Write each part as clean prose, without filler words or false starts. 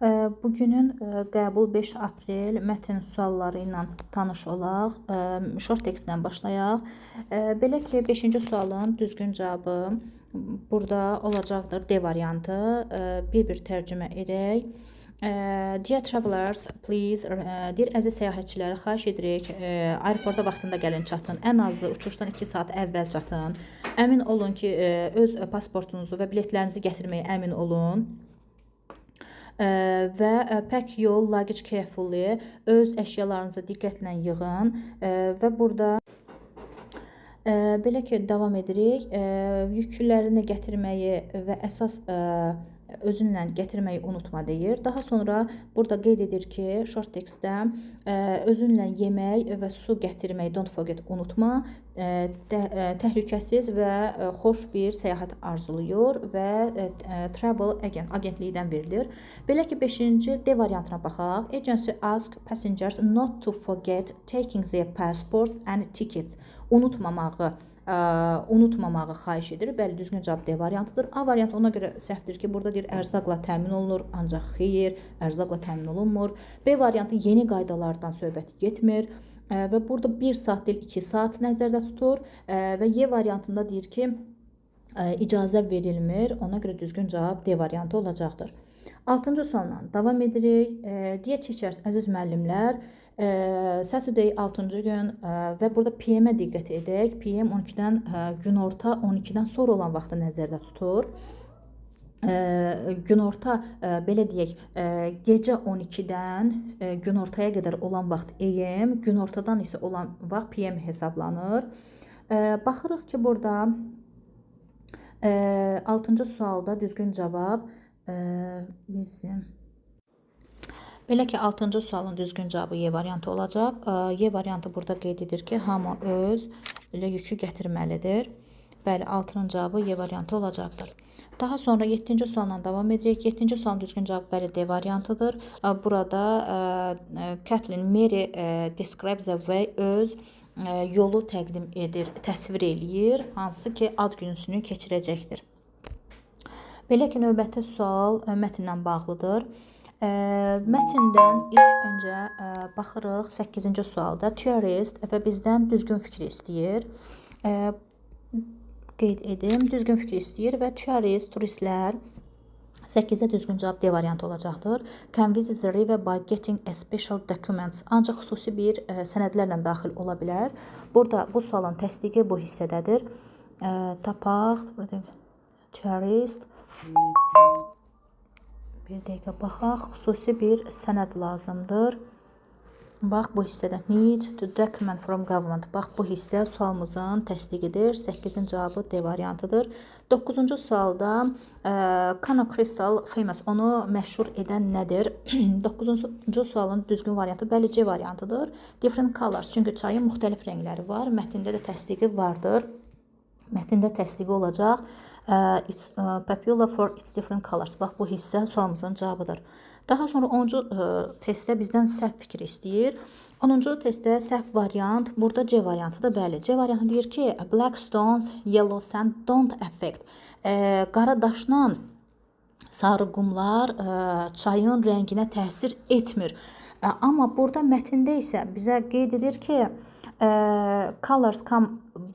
Bugünün qəbul 5 aprel mətn sualları ilə tanış olaq. Short textdən başlayaq. Belə ki, 5-ci sualın düzgün cavabı burada olacaqdır. D variantı. Bir tərcümə edək. Dear travelers, please, deyir əziz səyahətçiləri, xahiş edirik, aeroporta vaxtında gəlin çatın. Ən azı uçuşdan 2 saat əvvəl çatın. Əmin olun ki, öz pasportunuzu və biletlərinizi gətirməyə əmin olun. Və pack your luggage carefully, öz əşyalarınızı diqqətlə yığın və burada belə ki, davam edirik. Yüklərini gətirməyi və əsas özünlə gətirməyi unutma deyir. Daha sonra burada qeyd edir ki, short textdə özünlə yemək və su gətirməyi don't forget, unutma. Təhlükəsiz və xoş bir səyahət arzulayır və travel agentlikdən verilir. Belə ki, 5-ci D variantına baxaq. Agency ask passengers not to forget taking their passports and tickets. Unutmamağı xahiş edir. Bəli, düzgün cavab D variantıdır. A variantı ona görə səhvdir ki, burada deyir ərzaqla təmin olunur, ancaq xeyr, ərzaqla təmin olunmur. B variantı yeni qaydalardan söhbət getmir və burada 1 saat deyil 2 saat nəzərdə tutur və Y variantında deyir ki, icazə verilmir. Ona görə düzgün cavab D variantı olacaqdır. 6-cı sualla davam edirik. Dear teachers, əziz müəllimlər, Saturday 6-cı gün və burada PM-ə diqqət edək. PM 12-dən günorta 12-dən sonra olan vaxtı nəzərdə tutur. Günorta belə deyək, gecə 12-dən günortaya qədər olan vaxt AM, günortadan isə olan vaxt PM hesablanır. Baxırıq ki, burada 6-cı sualda düzgün cavab bizim. Belə ki, 6-cı sualın düzgün cavabı Y variantı olacaq. Y variantı burada qeyd edir ki, hamı öz yükü gətirməlidir. Bəli, 6-nın cavabı Y variantı olacaqdır. Daha sonra 7-ci sualla davam edirik. 7-ci sualın düzgün cavabı bəli D variantıdır. Burada Kathleen Mary describes the way, öz yolu təqdim edir, təsvir eləyir, hansı ki, ad günüsünü keçirəcəkdir. Belə ki, növbəti sual mətnlə bağlıdır. Mətndən ilk öncə baxırıq 8-ci sualda. Tourist və bizdən düzgün fikri istəyir. Qeyd edim, düzgün fikri istəyir və tourist, turistlər 8-də düzgün cavab D variantı olacaqdır. Can visit the river by getting a special documents. Ancaq xüsusi bir sənədlərlə daxil ola bilər. Burada bu sualın təsdiqi bu hissədədir. Tapaq. Tourist. Bir dəqiqə baxaq. Xüsusi bir sənəd lazımdır. Bax, bu hissədə need to document from government. Bax, bu hissə sualımızın təsdiqidir. 8-in cavabı D variantıdır. 9-cu sualda Cano Crystal famous, onu məşhur edən nədir? 9-cu sualın düzgün variantı bəli C variantıdır. Different colors, çünki çayın müxtəlif rəngləri var. Mətndə də təsdiqi vardır. Mətndə təsdiqi olacaq. It's popular for its different colors. Bax, bu hissə sualımızın cavabıdır. Daha sonra 10-cu testdə bizdən səhv fikir istəyir. 10-cu testdə səhv variant, burada C variantıdır. Bəli, C variantı deyir ki, black stones, yellow sand don't affect. Qara daşla sarı qumlar çayın rənginə təsir etmir. Amma burada mətndə isə bizə qeyd edir ki, colors come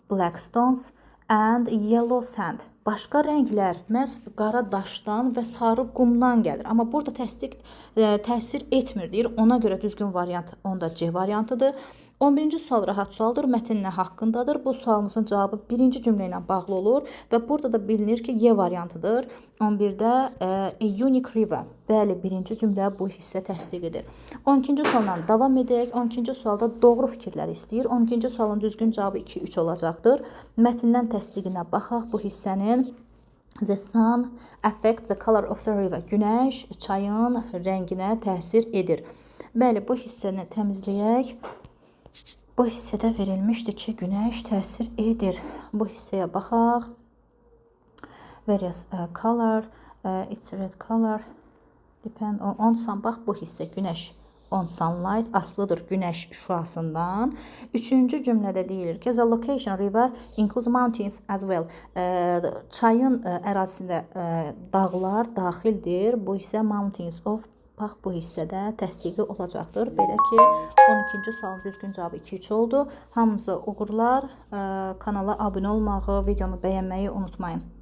black stones and yellow sand. Başqa rənglər məhz qara daşdan və sarı qumdan gəlir. Amma burada təsir etmir deyir. Ona görə düzgün variant onda C variantıdır. 11-ci sual rahat sualdır. Mətn nə haqqındadır? Bu sualımızın cavabı birinci cümlə ilə bağlı olur və burada da bilinir ki, Y variantıdır. 11-də a unique river. Bəli, birinci cümlə bu hissə təsdiqidir. 12-ci sualla davam edək. 12-ci sualda doğru fikirləri istəyir. 12-ci sualın düzgün cavabı 2-3 olacaqdır. Mətndən təsdiqinə baxaq bu hissənin. The sun affects the color of the river. Günəş çayın rənginə təsir edir. Bəli, bu hissəni təmizləyək. Bu hissədə verilmişdir ki, günəş təsir edir. Bu hissəyə baxaq. Various color, it's red color, depend on sun. Bax, bu hissə günəş on sunlight asılıdır günəş şüasından. Üçüncü cümlədə deyilir ki, the location river includes mountains as well. Çayın ərazisində dağlar daxildir. Bu isə mountains of bax bu hissədə təsdiqi olacaqdır. Belə ki, 12-ci sualın düzgün cavabı 2-3 oldu. Hamınıza uğurlar. Kanala abunə olmağı, videonu bəyənməyi unutmayın.